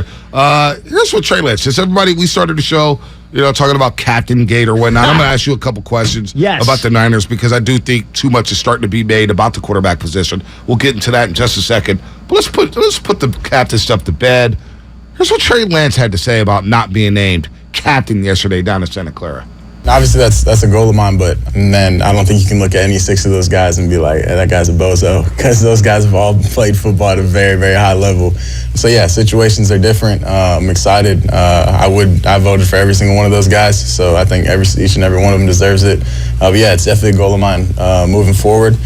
Here's what Trey Lance says. Everybody, we started the show, talking about Captain Gate or whatnot. I'm going to ask you a couple questions about the Niners because I do think too much is starting to be made about the quarterback position. We'll get into that in just a second. But let's put the captain stuff to bed. Here's what Trey Lance had to say about not being named captain yesterday down in Santa Clara. Obviously, that's a goal of mine, but then I don't think you can look at any 6 of those guys and be like, hey, that guy's a bozo, because those guys have all played football at a very, very high level. So, yeah, situations are different. I'm excited. I voted for every single one of those guys, so I think each and every one of them deserves it. But, yeah, it's definitely a goal of mine moving forward.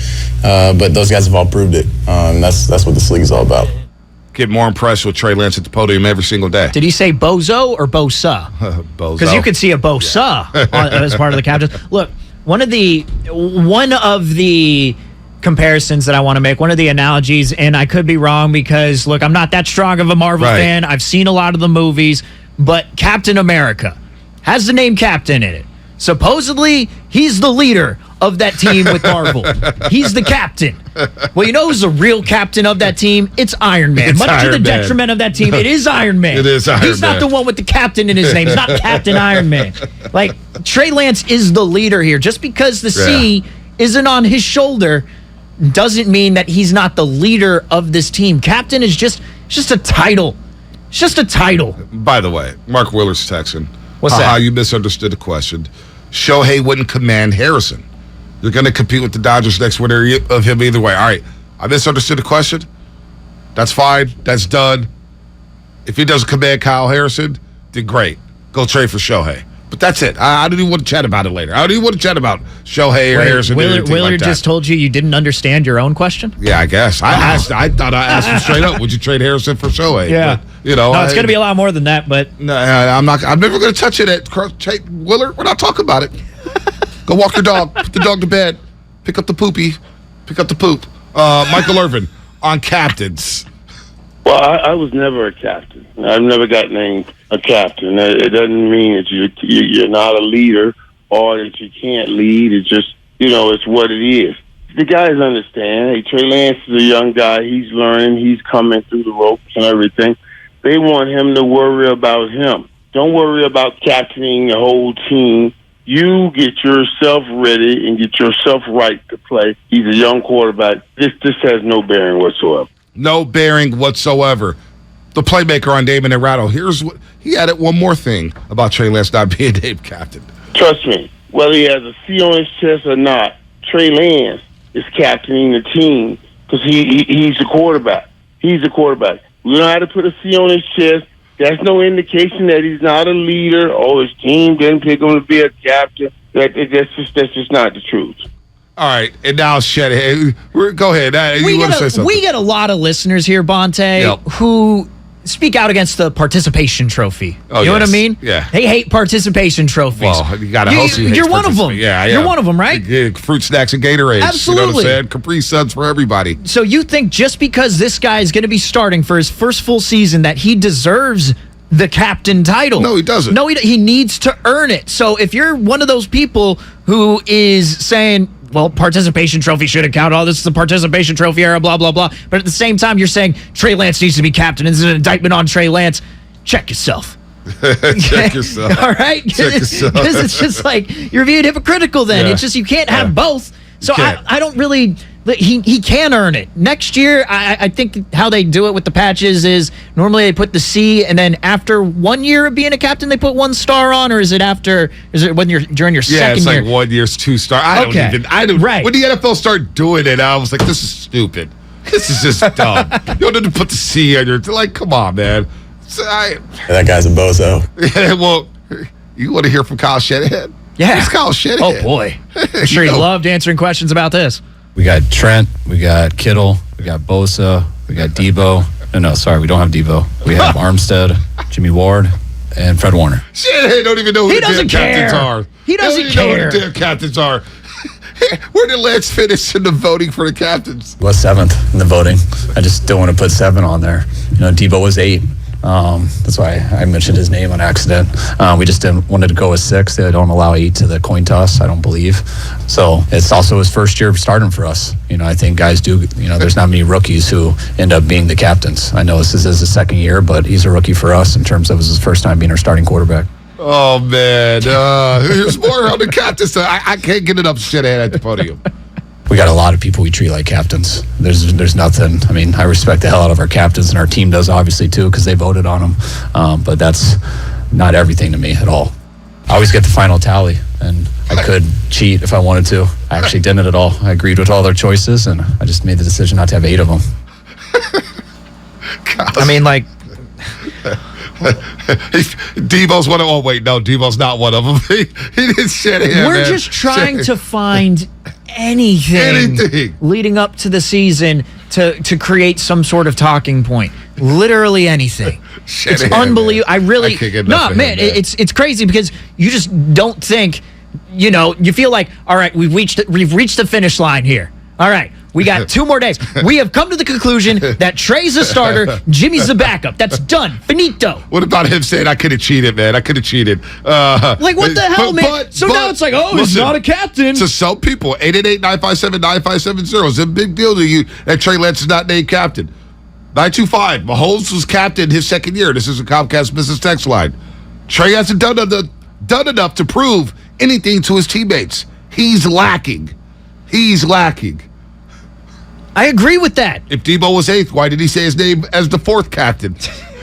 But those guys have all proved it. That's what this league is all about. Get more impressed with Trey Lance at the podium every single day. Did he say bozo or bosa? Bozo. Because you could see a bosa as part of the captain. Look, one of the comparisons that I want to make, one of the analogies, and I could be wrong because, look, I'm not that strong of a Marvel fan. I've seen a lot of the movies, but Captain America has the name Captain in it. Supposedly, he's the leader of that team with Marvel. He's the captain. Well, you know who's the real captain of that team? It's Iron Man. Much to the detriment of that team, it is Iron Man. It is Iron Man. He's not the one with the captain in his name. He's not Captain Iron Man. Like, Trey Lance is the leader here. Just because the C isn't on his shoulder doesn't mean that he's not the leader of this team. Captain is just a title. It's just a title. By the way, Mark Willer's texting. What's that? You misunderstood the question. Shohei wouldn't command Harrison. You're going to compete with the Dodgers next winner of him either way. All right, I misunderstood the question. That's fine. That's done. If he doesn't command Kyle Harrison, then great. Go trade for Shohei. But that's it. I don't even want to chat about it later. I don't even want to chat about Shohei or Harrison. Willer just told you didn't understand your own question? Yeah, I guess. I thought I asked him straight up, would you trade Harrison for Shohei? Yeah. But, no, it's going to be a lot more than that, but... No, I'm never going to touch it. Willer, we're not talking about it. Go walk your dog. Put the dog to bed. Pick up the poopy. Pick up the poop. Michael Irvin on captains. Well, I was never a captain. I've never got named a captain. It doesn't mean that you're not a leader or that you can't lead. It's just, it's what it is. The guys understand. Hey, Trey Lance is a young guy. He's learning. He's coming through the ropes and everything. They want him to worry about him. Don't worry about captaining the whole team. You get yourself ready and get yourself right to play. He's a young quarterback. This has no bearing whatsoever. No bearing whatsoever. The playmaker on Damon and Rattle. Here's what he added one more thing about Trey Lance not being named captain. Trust me, whether he has a C on his chest or not, Trey Lance is captaining the team because he's the quarterback. He's the quarterback. We don't have to put a C on his chest. That's no indication that he's not a leader or his team didn't pick him to be a captain. That's just not the truth. All right, and now Shanahan. Go ahead. You want to say something? We get a lot of listeners here, Bonte, who speak out against the participation trophy. Oh, you know what I mean? Yeah. They hate participation trophies. Well, you got a host who hates You're one of them. Yeah, You're one of them, right? Fruit snacks and Gatorades. Absolutely. You know what I'm saying? Capri Suns for everybody. So you think just because this guy is going to be starting for his first full season that he deserves the captain title? No, he doesn't. No, he needs to earn it. So if you're one of those people who is saying, well, participation trophy shouldn't count. Oh, this is the participation trophy era, blah, blah, blah. But at the same time, you're saying Trey Lance needs to be captain. This is an indictment on Trey Lance. Check yourself. Check yourself. All right? Because it's just like, you're being hypocritical then. Yeah. It's just you can't have both. So I don't really... He can earn it. Next year, I think how they do it with the patches is normally they put the C, and then after 1 year of being a captain, they put 1 star on, or is it when you're during your second year? Yeah, it's like 1 year's 2 star. When the NFL started doing it, I was like, this is stupid. This is just dumb. You don't need to put the C on your, like, come on, man. That guy's a bozo. Yeah, well, you want to hear from Kyle Shanahan? Yeah. It's Kyle Shanahan. Oh, boy. I'm sure he loved answering questions about this. We got Trent, we got Kittle, we got Bosa, we got Debo. No, sorry, we don't have Debo. We have Armstead, Jimmy Ward, and Fred Warner. Shanahan don't even know who the damn captains are. He doesn't care. Know who the damn captains are. Where did Lance finish in the voting for the captains? Was 7th in the voting. I just don't want to put 7 on there. Debo was 8. That's why I mentioned his name on accident. We just wanted to go with 6. They don't allow 8 to the coin toss, I don't believe. So it's also his first year starting for us. I think guys do, there's not many rookies who end up being the captains. I know this is his second year, but he's a rookie for us in terms of his first time being our starting quarterback. Oh, man. Here's more on the captains. I can't get enough shit at the podium. We got a lot of people we treat like captains. There's nothing. I mean, I respect the hell out of our captains, and our team does obviously too because they voted on them. But that's not everything to me at all. I always get the final tally, and I could cheat if I wanted to. I actually didn't at all. I agreed with all their choices, and I just made the decision not to have 8 of them. I mean, like, Debo's one of them. Oh, wait, no, Debo's not one of them. He didn't shit him. we're just trying to find anything leading up to the season to create some sort of talking point. Literally anything. It's unbelievable. I really it's crazy because you just don't think, you feel like, all right, we've reached the finish line here. All right, we got 2 more days. We have come to the conclusion that Trey's a starter, Jimmy's the backup. That's done. Finito. What about him saying, I could have cheated, man? I could have cheated. Like, what the hell, man? Now it's like, he's not a captain. To some people, 888-957-9570 is a big deal to you that Trey Lance is not named captain. 925, Mahomes was captain his second year. This is a Comcast business text line. Trey hasn't done enough to prove anything to his teammates. He's lacking. I agree with that. If Debo was 8th, why did he say his name as the 4th captain?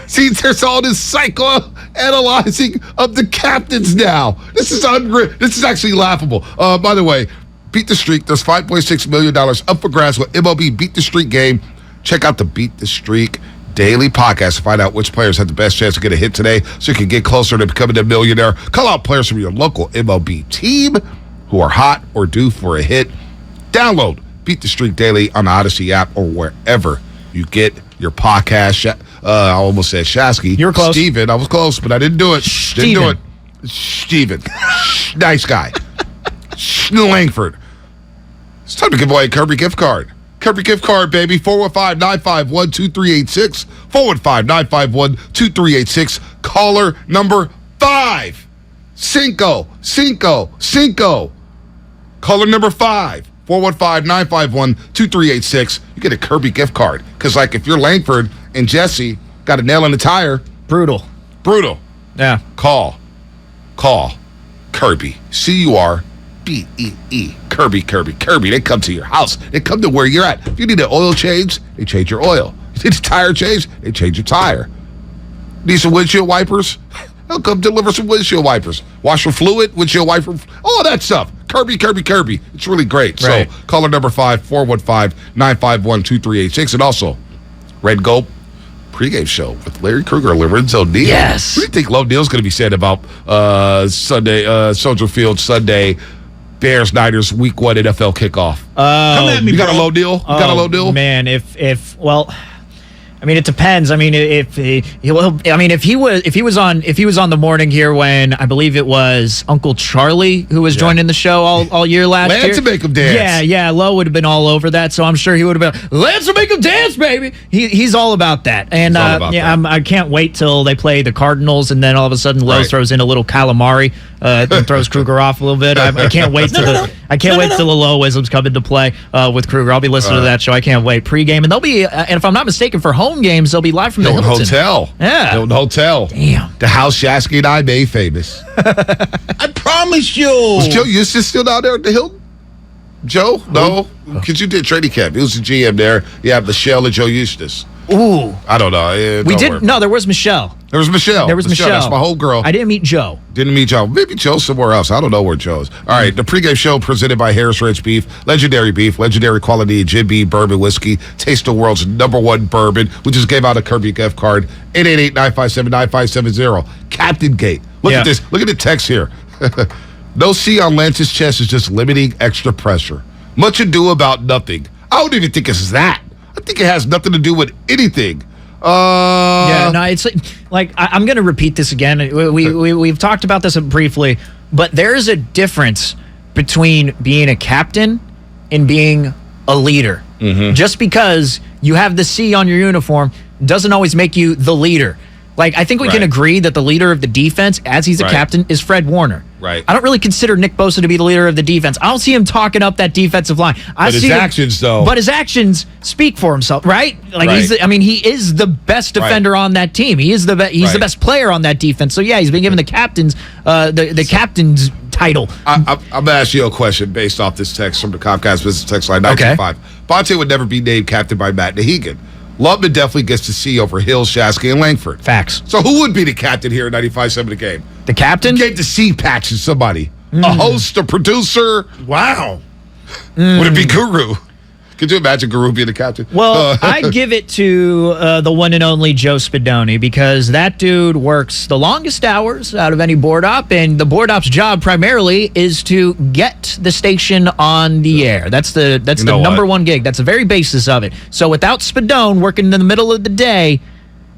See, there's all this psychoanalyzing of the captains now. This is unreal. This is actually laughable. By the way, Beat the Streak. There's $5.6 million up for grabs with MLB Beat the Streak game. Check out the Beat the Streak daily podcast to find out which players have the best chance to get a hit today so you can get closer to becoming a millionaire. Call out players from your local MLB team who are hot or due for a hit. Download Beat the Streak daily on the Odyssey app or wherever you get your podcast. I almost said Shasky. You were close. Steven. I was close, but I didn't do it. Didn't do it. Steven. Nice guy. Langford. It's time to give away a Kirby gift card. Kirby gift card, baby. 415-951-2386. 415-951-2386. Caller number 5. Cinco. Caller number 5. 415-951-2386. You get a Kirby gift card. Because, like, if you're Langford and Jesse got a nail in the tire. Brutal. Yeah. Call. Kirby. C-U-R-B-E-E. Kirby. They come to your house. They come to where you're at. If you need an oil change, they change your oil. If you need a tire change, they change your tire. Need some windshield wipers? They'll come deliver some windshield wipers. Washer fluid, windshield wiper, all that stuff. Kirby. It's really great. Right. So, caller number 5, 415-951-2386. And also, Red Gulp pregame show with Larry Krueger and Lorenzo Neal. Yes. What do you think Low Neal's going to be saying about Sunday, Soldier Field Sunday, Bears Niners Week 1 NFL kickoff? Come at me, you got a Low Deal? Man, well, I mean, it depends. I mean, if he was on the morning here when I believe it was Uncle Charlie who was joining the show all year last year. Lance will make him dance. Yeah. Lowe would have been all over that, so I'm sure he would have been. Lance will make him dance, baby. He's all about that, and I can't wait till they play the Cardinals, and then all of a sudden Lowe throws in a little calamari and throws Krueger off a little bit. I can't wait till the Loweisms come into play with Krueger. I'll be listening to that show. I can't wait. Pre-game, and they'll be, and if I'm not mistaken, for home games, they'll be live from the Hilton Hotel. Yeah. Hilton Hotel. Damn. The house Shasky and I made famous. I promise you. Was Joe Eustace still down there at the Hilton? Joe? No. Because you did training camp. He was the GM there. You have Michelle and Joe Eustace. Ooh. I don't know. There was Michelle. There was Michelle. That's my whole girl. I didn't meet Joe. Maybe Joe's somewhere else. I don't know where Joe is. All right, the pregame show presented by Harris Ranch Beef. Legendary quality Jim Beam bourbon whiskey. Taste the world's #1 bourbon. We just gave out a Kirby gift card. 888-957-9570. Captain Gate. Look at this. Look at the text here. No C on Lance's chest is just limiting extra pressure. Much ado about nothing. I don't even think it's that. I think it has nothing to do with anything. It's like I'm going to repeat this again. We've talked about this briefly, but there is a difference between being a captain and being a leader. Mm-hmm. Just because you have the C on your uniform doesn't always make you the leader. Like, I think we can agree that the leader of the defense, as he's a captain, is Fred Warner. Right. I don't really consider Nick Bosa to be the leader of the defense. I don't see him talking up that defensive line. But his actions, though. But his actions speak for himself, right? Like, Right. he is the best defender on that team. He is the the best player on that defense. So, yeah, he's been given the captain's captain's title. I'm going to ask you a question based off this text from the Comcast Business Text Line 925. Bonte would never be named captain by Matt Nahigan. Lubman definitely gets to see over Hill, Shasky, and Langford. Facts. So who would be the captain here at 95.7 The Game? The captain? Get to see patches somebody. A host, a producer. Wow. Would it be Guru? Could you imagine Guru being the captain? Well, I'd give it to the one and only Joe Spadoni, because that dude works the longest hours out of any board op, and the board op's job primarily is to get the station on the air. That's the number one gig. That's the very basis of it. So without Spadone working in the middle of the day,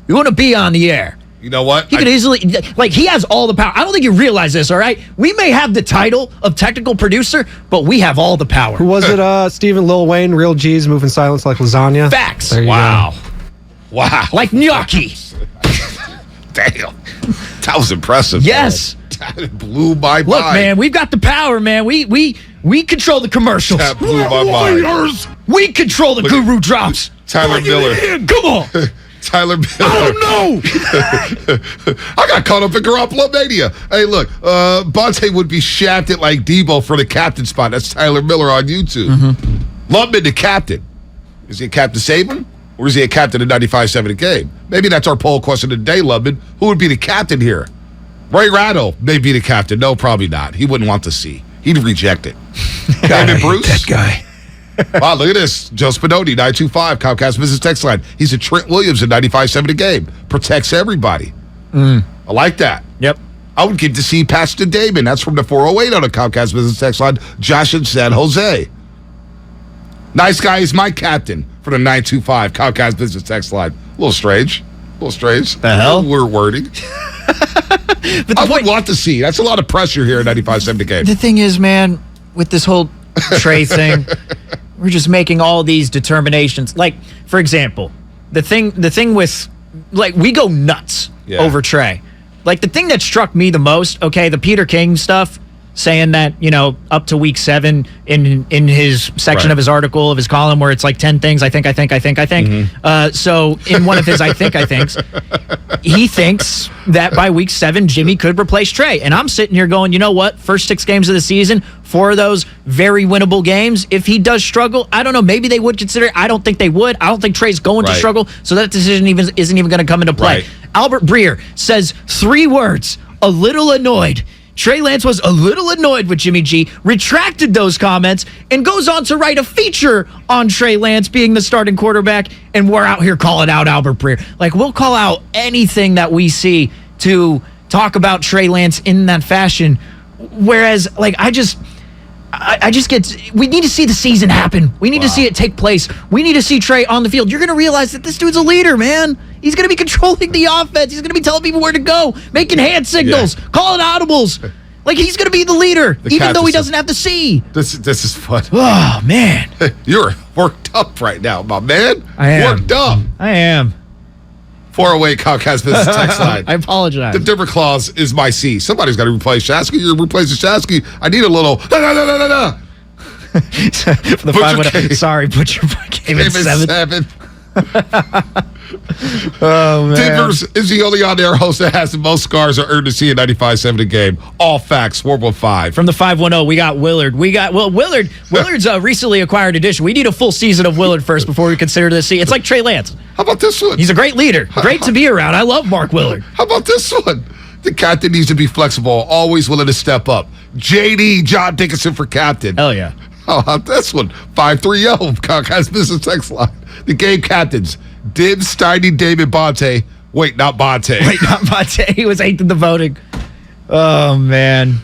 you want to be on the air. You know what? He could easily, like, he has all the power. I don't think you realize this, all right? We may have the title of technical producer, but we have all the power. Who was it? Stephen Lil Wayne, Real G's, moving silence like lasagna. Facts. There you Wow. Wow. Like gnocchi. Damn. That was impressive. Yes. That blew my mind. Look, man, we've got the power, man. We control the commercials. That blew my mind. We control the guru drops. Tyler Miller. Come on. Tyler Miller. Oh, no. I got caught up in Garoppolo Mania. Hey, look, Bonte would be shafted like Debo for the captain spot. That's Tyler Miller on YouTube. Lubman, the captain. Is he a Captain Saban? Or is he a captain of 95.7 The Game? Maybe that's our poll question of the day, Lubman. Who would be the captain here? Ray Rattle may be the captain. No, probably not. He wouldn't want to see. He'd reject it. David Bruce. that guy. Wow, look at this. Joe Spadoni, 925, Comcast Business Text Line. He's a Trent Williams at 95.7 The Game. Protects everybody. I like that. Yep. I would get to see Paxton Damon. That's from the 408 on the Comcast Business Text Line. Josh in San Jose. Nice guy is my captain for the 925 Comcast Business Text Line. A little strange. The hell? We're wording. I would want to see. That's a lot of pressure here at 95.7 The Game. The thing is, man, with this whole Trey thing, we're just making all these determinations. Like, for example, the thing with, like, we go nuts over Trey. Like, the thing that struck me the most, okay, the Peter King stuff, saying that, you know, up to week 7 in his section of his article, of his column, where it's like 10 things, I think. So in one of his I thinks, he thinks that by week 7, Jimmy could replace Trey. And I'm sitting here going, you know what? First 6 games of the season, 4 of those very winnable games. If he does struggle, I don't know, maybe they would consider it. I don't think they would. I don't think Trey's going to struggle, so that decision isn't even going to come into play. Albert Breer says 3 words: a little annoyed. Trey Lance was a little annoyed with Jimmy G, retracted those comments, and goes on to write a feature on Trey Lance being the starting quarterback, and we're out here calling out Albert Breer. Like, we'll call out anything that we see to talk about Trey Lance in that fashion, whereas, like, I just get, we need to see the season happen. We need to see it take place. We need to see Trey on the field. You're going to realize that this dude's a leader, man. He's going to be controlling the offense. He's going to be telling people where to go, making hand signals, calling audibles. Like, he's going to be the leader, even though he doesn't have to see. This is fun. Oh, man. You're worked up right now, my man. I am. Worked up. I am. 408 Comcast Business Text Line. I apologize. The different clause is my C. Somebody's got to replace Shasky. You're replacing Shasky. I need a little. No. For the 5-1. Sorry, put your game at 7. Oh, man. Denver's is the only on-air host that has the most scars or earned to see a 95.7 The Game. All facts, 415. From the 510, we got Willard. Willard's a recently acquired addition. We need a full season of Willard first before we consider this. It's like Trey Lance. How about this one? He's a great leader. Great to be around. I love Mark Willard. How about this one? The captain needs to be flexible, always willing to step up. JD, John Dickinson for captain. Hell yeah. How about this one? 530 Comcast Business Text Line. The game captains: Dibs, Steiny, David, Bonte. Wait, not Bonte. He was 8th in the voting. Oh, man.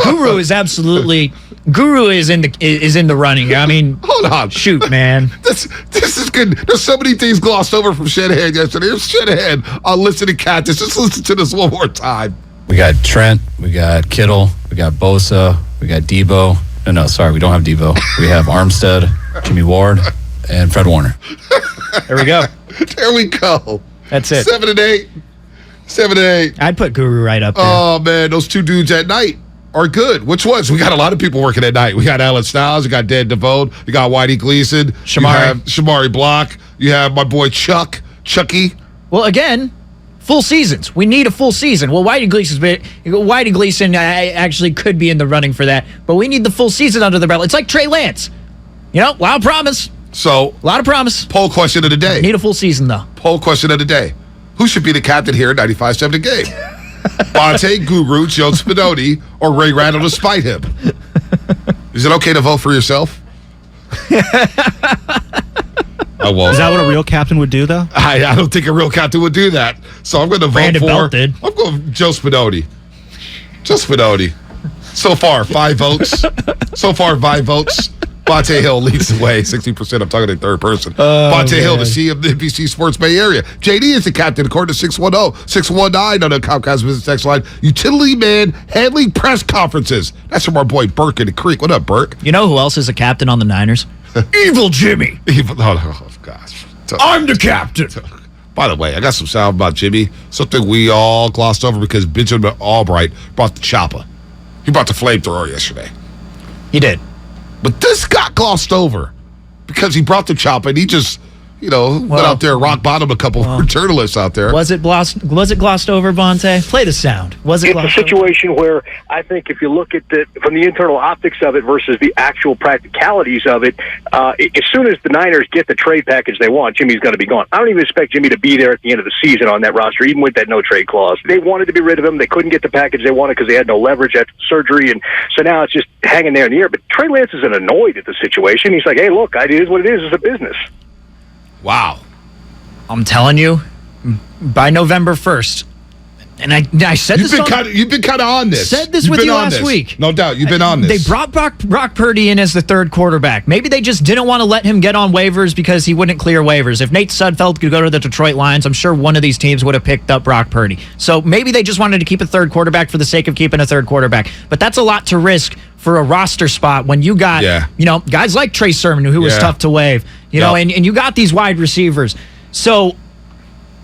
Guru is absolutely. Guru is in the running. I mean, hold on. Shoot, man. This is good. There's so many things glossed over from Shanahan yesterday. Here's Shanahan. I'll listen to Captains. Just listen to this one more time. We got Trent, we got Kittle, we got Bosa, we got Debo. No, sorry, we don't have Debo. We have Armstead, Jimmy Ward, and Fred Warner. There we go. There we go. That's it. 7 and 8. 7 and 8. I'd put Guru right up there. Oh, man, those two dudes at night are good. Which ones? We got a lot of people working at night. We got Alan Styles. We got Dan DeVoe. We got Whitey Gleason. Shamari. You have Shamari Block. You have my boy Chucky. Well, again, full seasons. We need a full season. Well, Whitey Gleason actually could be in the running for that, but we need the full season under the belt. It's like Trey Lance. A lot of promise. So, A lot of promise. poll question of the day. Need a full season, though. Poll question of the day. Who should be the captain here at 95.7 The Game? Bonte, Guru, Joe Spinotti, or Ray Randall to spite him? Is it okay to vote for yourself? I won't. Is that what a real captain would do, though? I don't think a real captain would do that. So I'm going to vote Brandon for. Belt did. I'm going Joe Spinotti. Joe Spinotti. So far, 5 votes. Bonte Hill leads the way, 60%. I'm talking in third person. Bonte Hill, the CEO of the NBC Sports Bay Area. JD is the captain, according to 610-619 on the Comcast Business Text line. Utility man handling press conferences. That's from our boy Burke in the Creek. What up, Burke? You know who else is a captain on the Niners? Evil Jimmy. Oh, gosh. I'm the captain. By the way, I got some sound about Jimmy. Something we all glossed over because Benjamin Albright brought the chopper. He brought the flamethrower yesterday. He did. But this got glossed over because he brought the chopper and he just, went out there and rock bottom a couple of journalists out there. Was it glossed over, Bonte? Play the sound. Was it It's glossed a situation where I think if you look at from the internal optics of it versus the actual practicalities of it, as soon as the Niners get the trade package they want, Jimmy's going to be gone. I don't even expect Jimmy to be there at the end of the season on that roster, even with that no trade clause. They wanted to be rid of him. They couldn't get the package they wanted because they had no leverage after surgery, and so now it's just hanging there in the air. But Trey Lance isn't annoyed at the situation. He's like, hey, look, it is what it is. It's a business. Wow. I'm telling you, by November 1st, and I said You've this been kind of on this. Said this You've with been you on last this. week. No doubt. You've been on this. They brought Brock Purdy in as the third quarterback. Maybe they just didn't want to let him get on waivers because he wouldn't clear waivers. If Nate Sudfeld could go to the Detroit Lions, I'm sure one of these teams would have picked up Brock Purdy. So maybe they just wanted to keep a third quarterback for the sake of keeping a third quarterback. But that's a lot to risk for a roster spot when you got, guys like Trey Sermon, who was tough to waive, and you got these wide receivers. So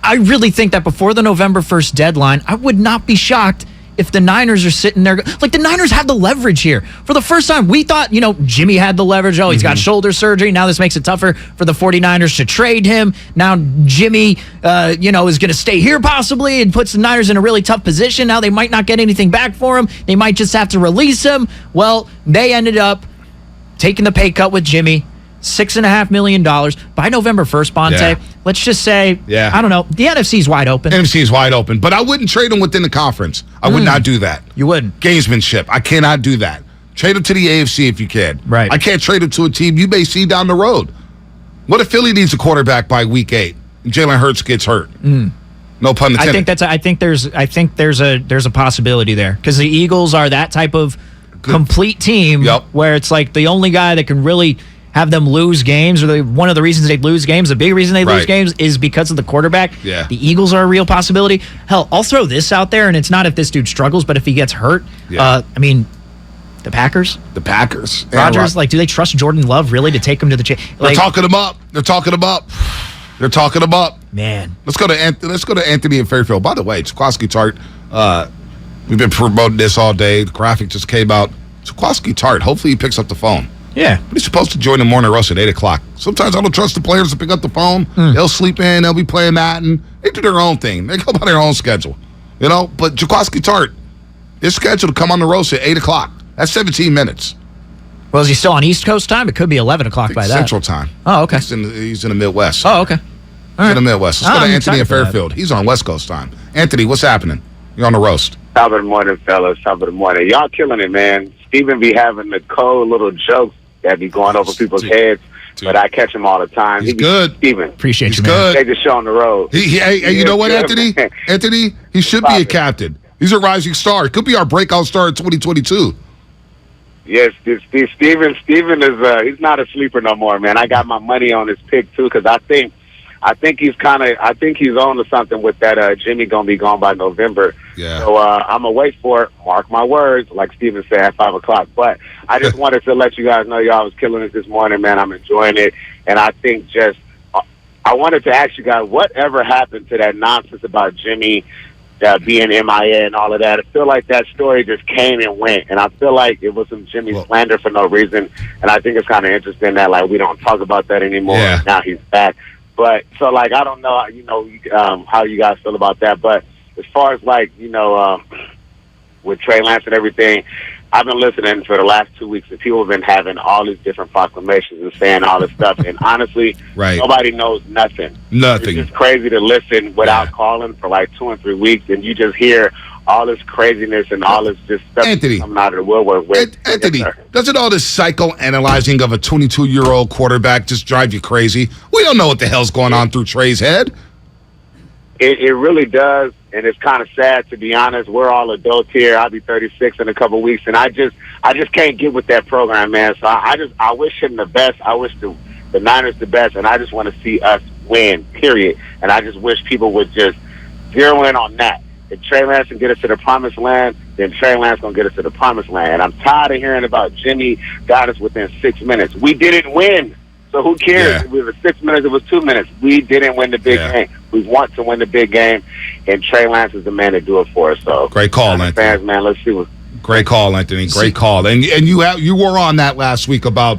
I really think that before the November 1st deadline, I would not be shocked if the Niners are sitting there. Like, the Niners have the leverage here. For the first time, we thought, Jimmy had the leverage. Oh, he's got shoulder surgery. Now this makes it tougher for the 49ers to trade him. Now Jimmy, is going to stay here possibly and puts the Niners in a really tough position. Now they might not get anything back for him. They might just have to release him. Well, they ended up taking the pay cut with Jimmy. $6.5 million by November 1st, Bonte. Yeah. Let's just say, I don't know. The NFC's wide open. NFC's wide open, but I wouldn't trade him within the conference. I would not do that. You wouldn't. Gamesmanship. I cannot do that. Trade him to the AFC if you can. Right. I can't trade him to a team you may see down the road. What if Philly needs a quarterback by week 8 and Jalen Hurts gets hurt? No pun intended. I think there's a possibility there because the Eagles are that type of complete team where it's like the only guy that can really have them lose games, or one of the reasons they lose games, the big reason they lose games is because of the quarterback. Yeah. The Eagles are a real possibility. Hell, I'll throw this out there, and it's not if this dude struggles, but if he gets hurt. The Packers? The Packers. Rodgers, do they trust Jordan Love really to take him to the They're talking him up. They're talking him up. Man. Let's go to Anthony in Fairfield. By the way, Jaquaski Tart, we've been promoting this all day. The graphic just came out. Jaquaski Tart, hopefully he picks up the phone. Yeah. But he's supposed to join the morning roast at 8 o'clock. Sometimes I don't trust the players to pick up the phone. They'll sleep in. They'll be playing Madden. They do their own thing. They go by their own schedule. But Jaquaski Tart is scheduled to come on the roast at 8 o'clock. That's 17 minutes. Well, is he still on East Coast time? It could be 11 o'clock by that. Central time. Oh, okay. He's in the Midwest. Oh, okay. He's in the Midwest. Let's go to Anthony in Fairfield. He's on West Coast time. Anthony, what's happening? You're on the roast. Top of the morning, fellas. Top of the morning. Y'all killing it, man. Steven be having the cold little jokes that be going over people's heads, but I catch him all the time. He's good. Steven. Appreciate you, man. Good. Take the show on the road. Hey, you know what, Anthony? Anthony, he should be a captain. He's a rising star. He could be our breakout star in 2022. Yes, Steven is he's not a sleeper no more, man. I got my money on his pick, too, because I think I think he's on to something with that. Jimmy gonna be gone by November. Yeah. So I'm gonna wait for it. Mark my words, like Steven said at 5:00. But I just wanted to let you guys know y'all was killing it this morning, man. I'm enjoying it, and I think I wanted to ask you guys, whatever happened to that nonsense about Jimmy being MIA and all of that? I feel like that story just came and went, and I feel like it was some Jimmy slander for no reason. And I think it's kind of interesting that like we don't talk about that anymore. Yeah. Now he's back. But so like I don't know, how you guys feel about that. But as far as like with Trey Lance and everything, I've been listening for the last 2 weeks, and people have been having all these different proclamations and saying all this stuff. And honestly, nobody knows nothing. Nothing. It's just crazy to listen without calling for like 2 and 3 weeks, and you just hear all this craziness and all this just stuff coming out of the woodwork. Anthony, doesn't all this psychoanalyzing of a 22-year-old quarterback just drive you crazy? We don't know what the hell's going on through Trey's head. It really does, and it's kind of sad, to be honest. We're all adults here. I'll be 36 in a couple of weeks, and I just can't get with that program, man. So I wish him the best. I wish the Niners the best, and I just want to see us win, period. And I just wish people would just zero in on that. If Trey Lance can get us to the promised land, then Trey Lance going to get us to the promised land. And I'm tired of hearing about Jimmy got us within 6 minutes. We didn't win. So who cares? It was 6 minutes, it was 2 minutes. We didn't win the big game. We want to win the big game, and Trey Lance is the man to do it for us. So great call, Anthony. Fans, man, let's see what. Great call, Anthony. Great call. And you were on that last week about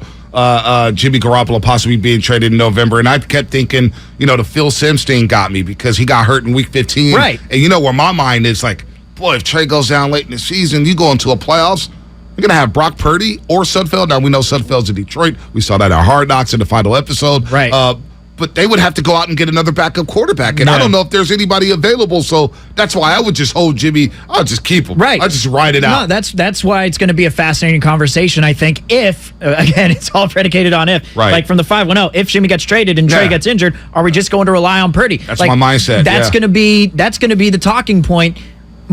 Jimmy Garoppolo possibly being traded in November, and I kept thinking, the Phil Simms thing got me because he got hurt in Week 15. Right. And where my mind is like, boy, if Trey goes down late in the season, you go into a playoffs, you're going to have Brock Purdy or Sudfeld. Now, we know Sudfeld's in Detroit. We saw that at Hard Knocks in the final episode. Right. But they would have to go out and get another backup quarterback. And I don't know if there's anybody available. So that's why I would just hold Jimmy. I'll just keep him. Right. I'll just ride it out. No, that's why it's going to be a fascinating conversation, I think, if, again, it's all predicated on if. Right. Like from the 5-1-0, if Jimmy gets traded and Trey gets injured, are we just going to rely on Purdy? That's my mindset. That's going to be the talking point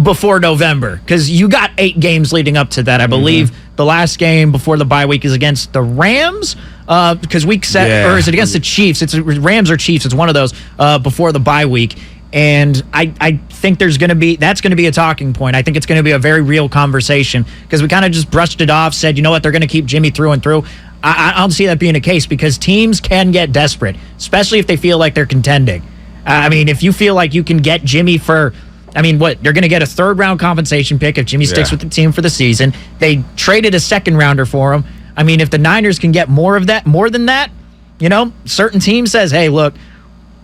before November, because you got 8 games leading up to that. I believe the last game before the bye week is against the Rams, because week 7, or is it against the Chiefs? It's Rams or Chiefs. It's one of those before the bye week. And I think that's going to be a talking point. I think it's going to be a very real conversation, because we kind of just brushed it off, said, they're going to keep Jimmy through and through. I don't see that being the case, because teams can get desperate, especially if they feel like they're contending. If you feel like you can get Jimmy for, you're going to get a 3rd-round compensation pick if Jimmy sticks with the team for the season. They traded a 2nd-rounder for him. If the Niners can get more than that, certain team says, hey, look,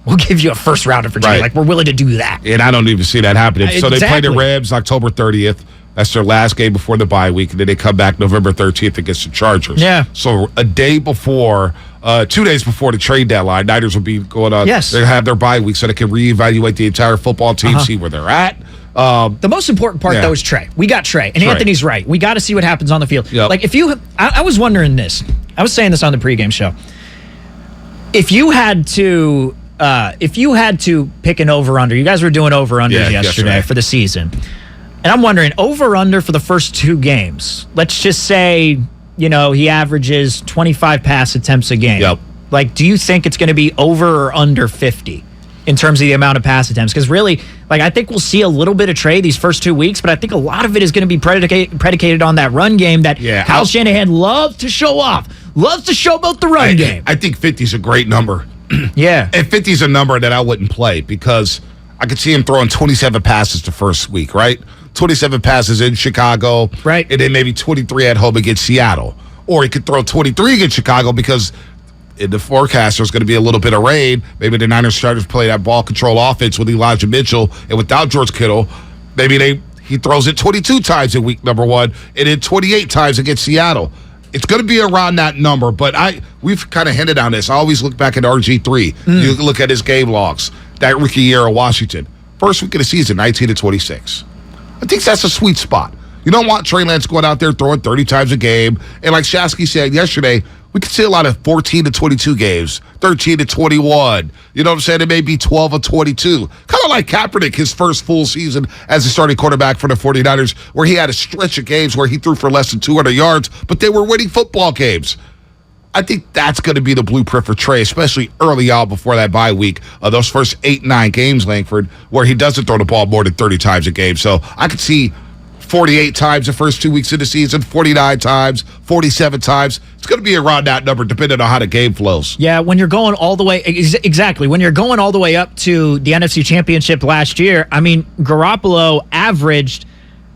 we'll give you a 1st-rounder for Jimmy. Like, we're willing to do that. And I don't even see that happening. So they play the Rams October 30th. That's their last game before the bye week. And then they come back November 13th against the Chargers. Yeah. So a day before, 2 days before the trade deadline, Niners will be going on. Yes. They have their bye week so they can reevaluate the entire football team, see where they're at. The most important part, though, is Trey. We got Trey. And Anthony's right. We got to see what happens on the field. Yep. Like, I was wondering this. I was saying this on the pregame show. If you had to pick an over-under, you guys were doing over-unders yesterday for the season. And I'm wondering, over-under for the first 2 games. Let's just say, he averages 25 pass attempts a game. Yep. Like, do you think it's going to be over or under 50 in terms of the amount of pass attempts? Because really, I think we'll see a little bit of Trey these first 2 weeks, but I think a lot of it is going to be predicated on that run game that Kyle Shanahan loves to show off. Loves to show about the run game. I think 50 is a great number. Yeah. And 50 is a number that I wouldn't play, because I could see him throwing 27 passes the first week, right? 27 passes in Chicago. Right. And then maybe 23 at home against Seattle. Or he could throw 23 against Chicago, because in the forecast there's going to be a little bit of rain. Maybe the Niners starters play that ball control offense with Elijah Mitchell and without George Kittle. Maybe he throws it 22 times in week number 1 and then 28 times against Seattle. It's going to be around that number, but we've kind of hinted on this. I always look back at RG3. You look at his game logs, that rookie year of Washington. First week of the season, 19-26. I think that's a sweet spot. You don't want Trey Lance going out there throwing 30 times a game. And like Shasky said yesterday, we could see a lot of 14-22 games, 13-21. You know what I'm saying? It may be 12-22. Kind of like Kaepernick, his first full season as a starting quarterback for the 49ers, where he had a stretch of games where he threw for less than 200 yards, but they were winning football games. I think that's going to be the blueprint for Trey, especially early out before that bye week. Those first 8-9 games, Langford, where he doesn't throw the ball more than 30 times a game. So I could see 48 times the first 2 weeks of the season, 49 times, 47 times. It's going to be around that number depending on how the game flows. Yeah, when you're going all the way, exactly, when you're going all the way up to the NFC Championship last year, I mean, Garoppolo averaged,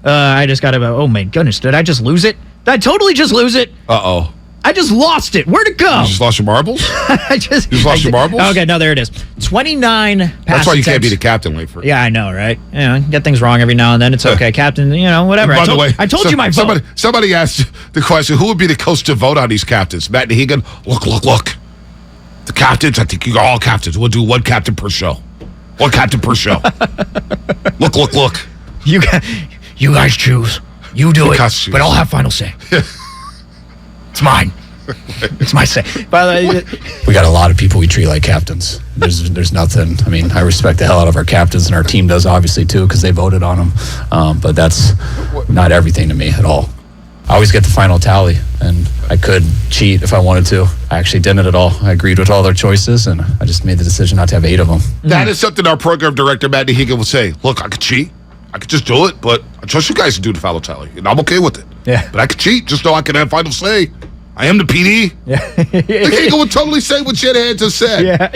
I just got about, oh my goodness, did I just lose it? Did I totally just lose it? Uh-oh. I just lost it. Where'd it go? You just lost your marbles? You just lost your marbles? Okay, no, there it is. 29 pass That's why you can't attempts. be the captain, Langford. Yeah, I know, right? You know, get things wrong every now and then. It's okay, Captain. You know, whatever. By the way, I told you my vote. Somebody asked the question: who would be the coach to vote on these captains? Matt Nahigan. Look. The captains. I think you're all captains. We'll do one captain per show. One captain per show. Look. You guys choose. You do it, but I'll have final say. It's mine. It's my say. By the way, We got a lot of people we treat like captains. There's nothing. I mean, I respect the hell out of our captains, and our team does obviously too, because they voted on them. But that's not everything to me at all. I always get the final tally, and I could cheat if I wanted to. I actually didn't at all. I agreed with all their choices, and I just made the decision not to have 8 of them. That is something our program director, Matt Nahigan, would say. Look, I could cheat. I could just do it, but I trust you guys to do the final tally, and I'm okay with it. Yeah. But I could cheat just so I can have final say. I am the PD. Yeah. Nahigan would totally say what Shanahan just said.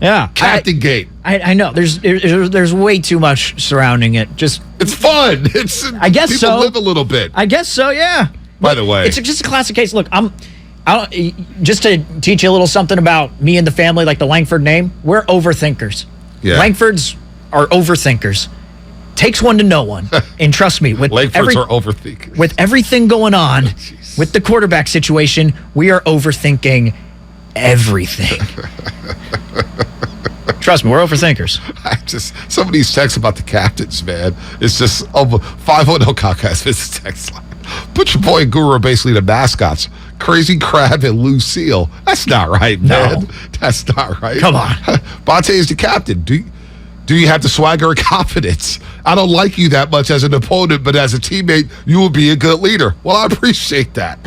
Yeah. Captain Gate. I know. There's way too much surrounding it. Just It's fun. I guess people so. live a little bit. I guess so. Yeah. By the way, it's just a classic case. Look, just to teach you a little something about me and the family, like the Langford name. We're overthinkers. Yeah. Langfords are overthinkers. Takes one to know one, and trust me, with Langfords are overthinkers. With everything going on, with the quarterback situation, we are overthinking everything. Trust me, we're overthinkers. Some of these texts about the captains, man. It's just 510 Comcast business text line. Put your boy and Guru basically the mascots. Crazy Crab and Lucille. That's not right, man. No. That's not right. Come on. Bonte is the captain. Do you have the swagger and confidence? I don't like you that much as an opponent, but as a teammate, you will be a good leader. Well, I appreciate that.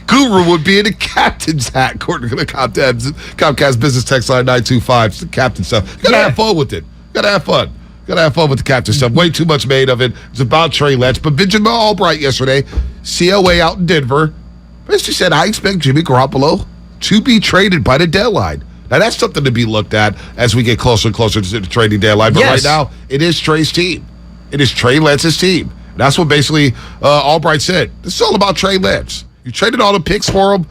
Guru would be in the captain's hat, according to the Comcast business text line 925. It's the captain stuff. You got to have fun with it. Got to have fun with the captain stuff. Way too much made of it. It's about Trey Lance. But Benjamin Albright yesterday, COA out in Denver, basically said, I expect Jimmy Garoppolo to be traded by the deadline. Now, that's something to be looked at as we get closer and closer to the trading deadline. But right now, it is Trey's team. It is Trey Lance's team. That's what basically Albright said. This is all about Trey Lance. You traded all the picks for him.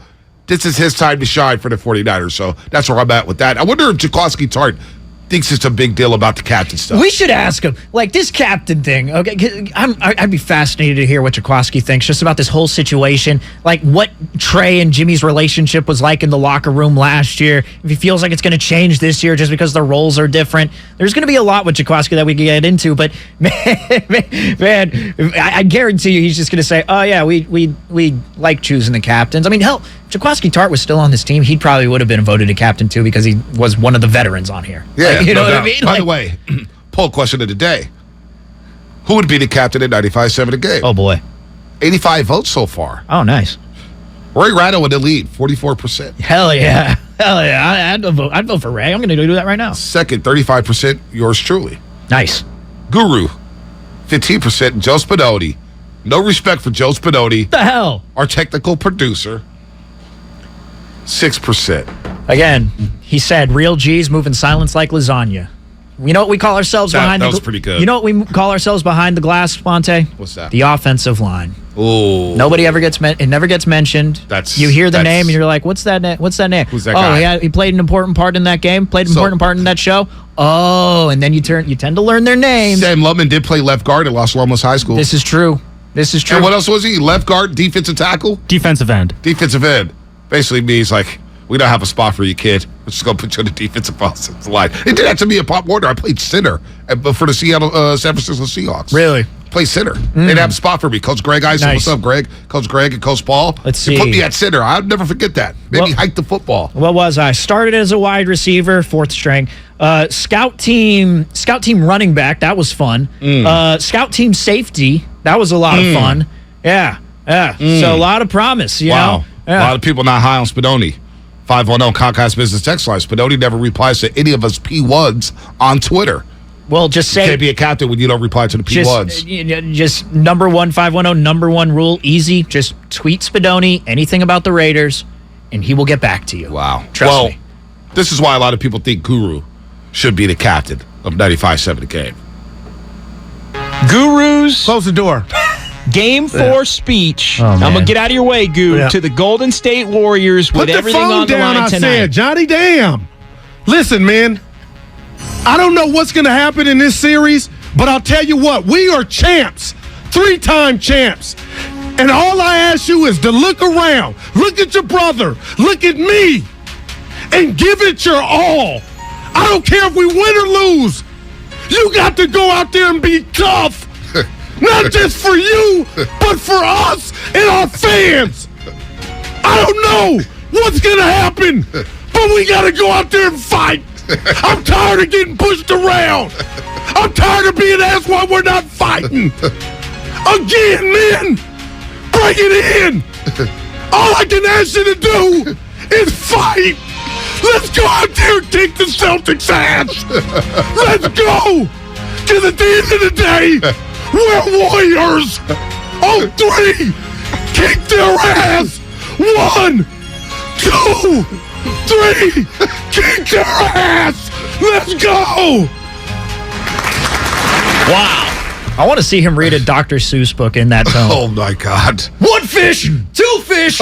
This is his time to shine for the 49ers. So that's where I'm at with that. I wonder if Jaquaski Tart thinks it's a big deal about the captain stuff. We should ask him, like this captain thing. Okay, I'd be fascinated to hear what Jaquaski thinks just about this whole situation, like what Trey and Jimmy's relationship was like in the locker room last year. If he feels like it's going to change this year just because the roles are different, there's going to be a lot with Jaquaski that we can get into. But man, I guarantee you, he's just going to say, "Oh yeah, we like choosing the captains." I mean, hell, if Jaquaski Tart was still on this team, he probably would have been voted a captain too because he was one of the veterans on here. Yeah. You know what I mean? By the way, poll question of the day. Who would be the captain at 95-7 a game? Oh, boy. 85 votes so far. Oh, nice. Ray Ratto in the lead, 44%. Hell yeah. Hell yeah. I'd vote for Ray. I'm going to go do that right now. Second, 35%, yours truly. Nice. Guru, 15%. Joe Spinoti. No respect for Joe Spinoti. What the hell? Our technical producer, 6%. Again, he said, real G's move in silence like lasagna. You know what we call ourselves behind the glass? That was pretty good. You know what we call ourselves behind the glass, Fonte? What's that? The offensive line. Oh. Nobody ever gets it never gets mentioned. You hear the name and you're like, what's that name? What's that name? Who's that guy? Oh, he played an important part in that game, played an important part in that show. Oh, and then you tend to learn their names. Sam Lubman did play left guard at Los Lomos High School. This is true. And what else was he? Left guard, defensive tackle? Defensive end. Defensive end. Basically means like, we don't have a spot for you, kid. We're just going to put you on the defensive offensive line. It did that to me at Pop Warner. I played center for the San Francisco Seahawks. Really? Played center. They didn't have a spot for me. Coach Greg Eisen, Nice. What's up, Greg? Coach Greg and Coach Paul. Let's see. They put me at center. I'll never forget that. Made me hike the football. What was I? Started as a wide receiver, fourth string. Scout team running back. That was fun. Scout team safety. That was a lot of fun. Yeah. So a lot of promise. You know? A lot of people not high on Spinoni. 510 Comcast Business Text Line. Spinoni never replies to any of us P1s on Twitter. Well, just say... You can't be a captain when you don't reply to the P1s. Just number one, 510, number one rule, easy. Just tweet Spinoni anything about the Raiders, and he will get back to you. Wow. Trust me. This is why a lot of people think Guru should be the captain of 95.7 The Game. Gurus. Close the door. Game 4 speech. Oh, I'm man. going to get out of your way, Goo. Yeah. To the Golden State Warriors Put with the everything phone on the down, line I tonight. said, Johnny, damn. Listen, man. I don't know what's going to happen in this series, but I'll tell you what. We are champs. 3-time champs. And all I ask you is to look around. Look at your brother. Look at me. And give it your all. I don't care if we win or lose. You got to go out there and be tough. Not just for you, but for us and our fans. I don't know what's going to happen, but we got to go out there and fight. I'm tired of getting pushed around. I'm tired of being asked why we're not fighting. Again, man, bring it in. All I can ask you to do is fight. Let's go out there and kick the Celtics' ass. Let's go. Because at the end of the day, we're warriors. Oh, 3. Kick their ass. 1, 2, 3. Kick their ass. Let's go. Wow. I want to see him read a Dr. Seuss book in that tone. Oh, my God. 1 fish, 2 fish,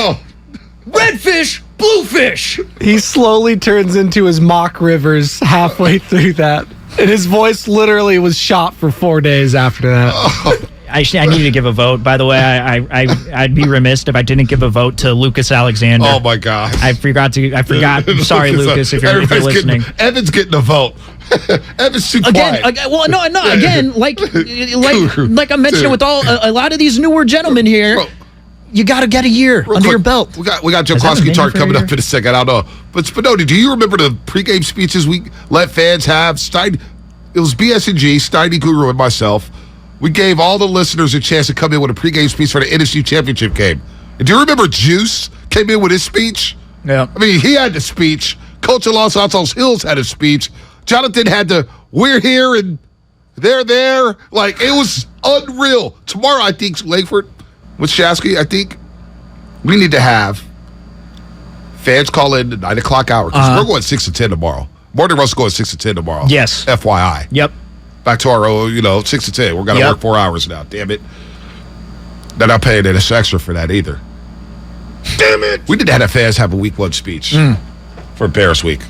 red fish, blue fish. He slowly turns into his mock Rivers halfway through that. And his voice literally was shot for 4 days after that. I need to give a vote. By the way, I'd be remiss if I didn't give a vote to Lucas Alexander. Oh, my God. I forgot. I'm sorry, Lucas, if you're listening. Evan's getting a vote. Evan's too Again, quiet. well, no, again, like I'm mentioning with a lot of these newer gentlemen here, you got to get a year under your belt. We got Joe Has that been Koski talk for a coming year? up in a second. I don't know. But Spinoni, do you remember the pregame speeches we let fans have? It was BS&G, Steiny, Guru, and myself. We gave all the listeners a chance to come in with a pregame speech for the NFC Championship game. And do you remember Juice came in with his speech? Yeah. I mean, he had the speech. Coach of Los Altos Hills had a speech. Jonathan had the "we're here" and "they're there." Like, it was unreal. Tomorrow, I think, Langford with Shasky, I think we need to have fans call in the 9 o'clock hour because we're going 6 to 10 tomorrow. Morning Russ going 6 to 10 tomorrow. Yes. FYI. Yep. Back to our, 6 to 10. We're going to work 4 hours now. Damn it. They're not paying us extra for that either. Damn it. We need to have fans have a week 1 speech for Bears week.